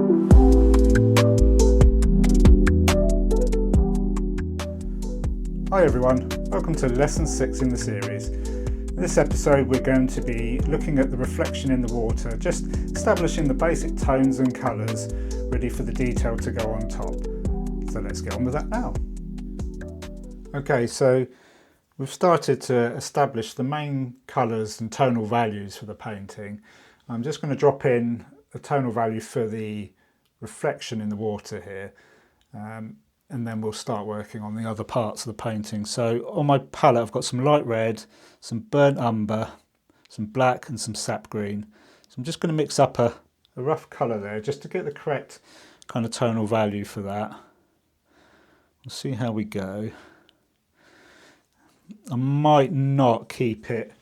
Hi everyone, welcome to lesson 6 in the series. In this episode we're going to be looking at the reflection in the water, just establishing the basic tones and colours, ready for the detail to go on top. So let's get on with that now. Okay, so we've started to establish the main colours and tonal values for the painting. I'm just going to drop in a tonal value for the reflection in the water here. And then we'll start working on the other parts of the painting. So on my palette I've got some light red, some burnt umber, some black and some sap green. So I'm just going to mix up a rough colour there just to get the correct kind of tonal value for that. We'll see how we go. I might not keep it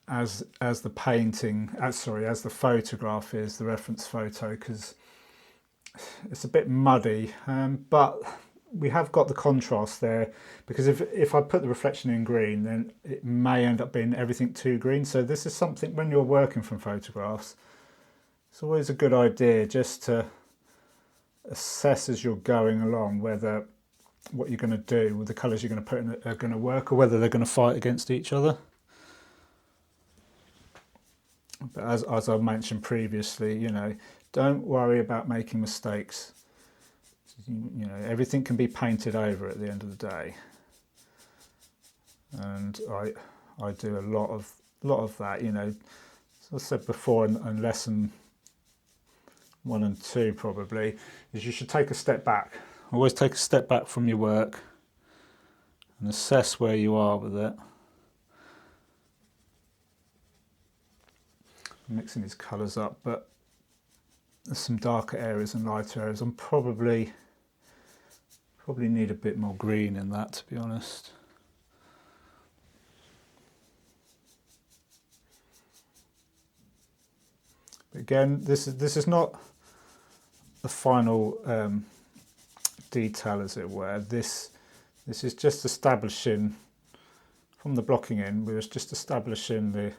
as the painting, as the photograph is, the reference photo, because it's a bit muddy, but we have got the contrast there, because if I put the reflection in green, then it may end up being everything too green. So this is something, when you're working from photographs, it's always a good idea just to assess as you're going along whether what you're going to do with the colours you're going to put in are going to work, or whether they're going to fight against each other. But as I mentioned previously, you know, don't worry about making mistakes. You know, everything can be painted over at the end of the day. And I do a lot of that, you know. As I said before in lesson 1 and 2 probably, is you should take a step back. Always take a step back from your work and assess where you are with it. I'm mixing these colours up, but there's some darker areas and lighter areas. I'm probably need a bit more green in that, to be honest. But again, this is not the final detail, as it were. This is just establishing, from the blocking in, we're just establishing the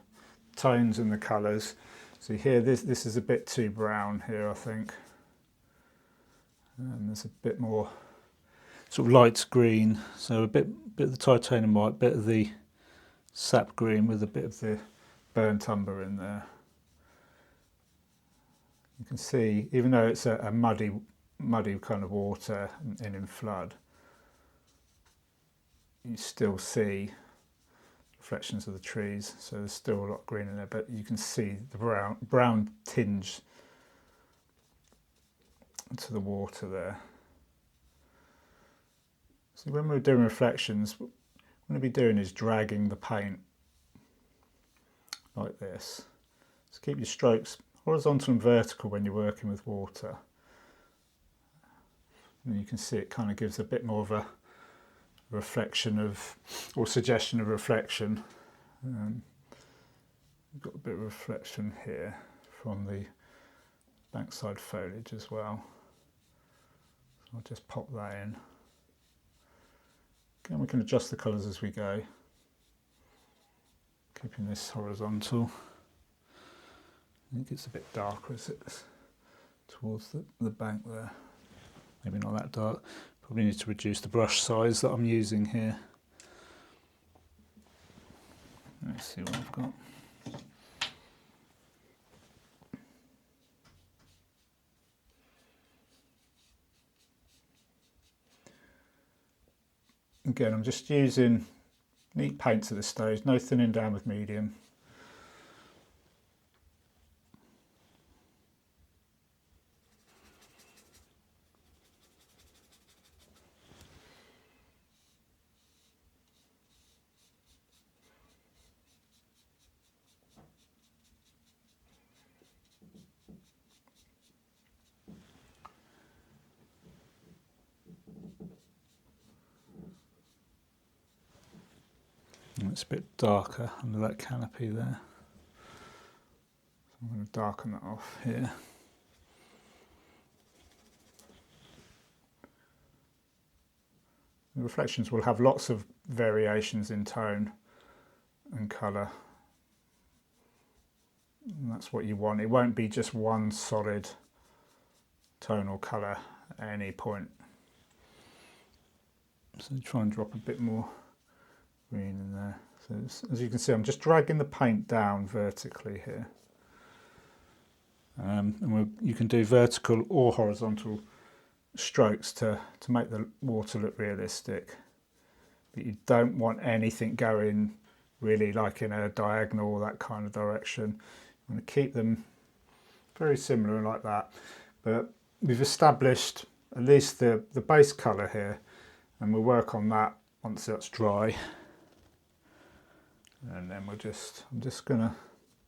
tones and the colours. See here, this is a bit too brown here, I think. And there's a bit more sort of light green, so a bit of the titanium white, bit of the sap green with a bit of the burnt umber in there. You can see, even though it's a muddy kind of water and in flood, you still see reflections of the trees, so there's still a lot of green in there, but you can see the brown tinge to the water there. So when we're doing reflections, what we're going to be doing is dragging the paint like this. So keep your strokes horizontal and vertical when you're working with water. And you can see it kind of gives a bit more of a reflection of, or suggestion of reflection. We've got a bit of reflection here from the bankside foliage as well. So I'll just pop that in. Again, we can adjust the colours as we go, keeping this horizontal. I think it's a bit darker as it's towards the bank there. Maybe not that dark. Probably need to reduce the brush size that I'm using here. Let's see what I've got. Again, I'm just using neat paints at this stage, no thinning down with medium. And it's a bit darker under that canopy there. So I'm going to darken that off here. The reflections will have lots of variations in tone and colour. And that's what you want. It won't be just one solid tone or colour at any point. So try and drop a bit more green in there. So as you can see, I'm just dragging the paint down vertically here. And you can do vertical or horizontal strokes to make the water look realistic. But you don't want anything going really like in a diagonal or that kind of direction. You want to keep them very similar like that. But we've established at least the base colour here, and we'll work on that once that's dry. And then I'm just gonna,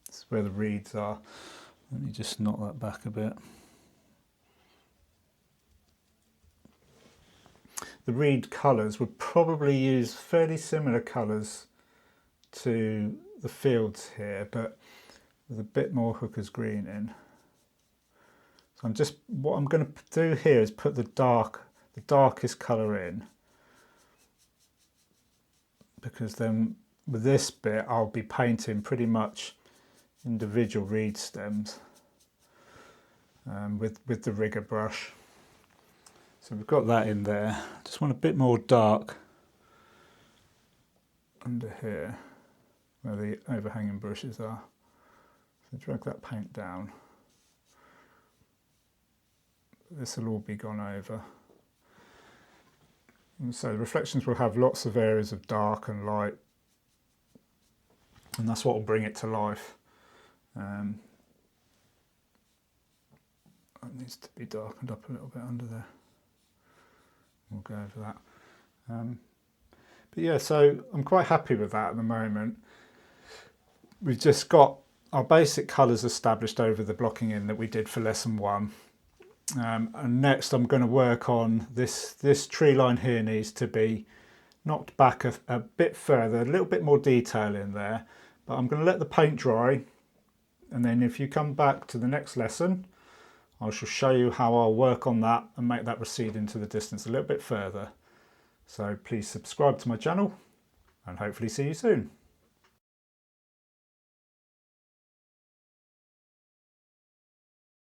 this is where the reeds are. Let me just knock that back a bit. The reed colours would probably use fairly similar colours to the fields here, but with a bit more Hooker's green in. So what I'm going to do here is put the darkest colour in, because then with this bit I'll be painting pretty much individual reed stems with the rigger brush. So we've got that in there. Just want a bit more dark under here where the overhanging bushes are. So drag that paint down. This will all be gone over. And so the reflections will have lots of areas of dark and light, and that's what will bring it to life. It needs to be darkened up a little bit under there. We'll go over that. But yeah, so I'm quite happy with that at the moment. We've just got our basic colours established over the blocking in that we did for lesson 1. And next I'm going to work on this tree line here. Needs to be knocked back a bit further, a little bit more detail in there, but I'm going to let the paint dry, and then if you come back to the next lesson I shall show you how I'll work on that and make that recede into the distance a little bit further. So please subscribe to my channel and hopefully see you soon.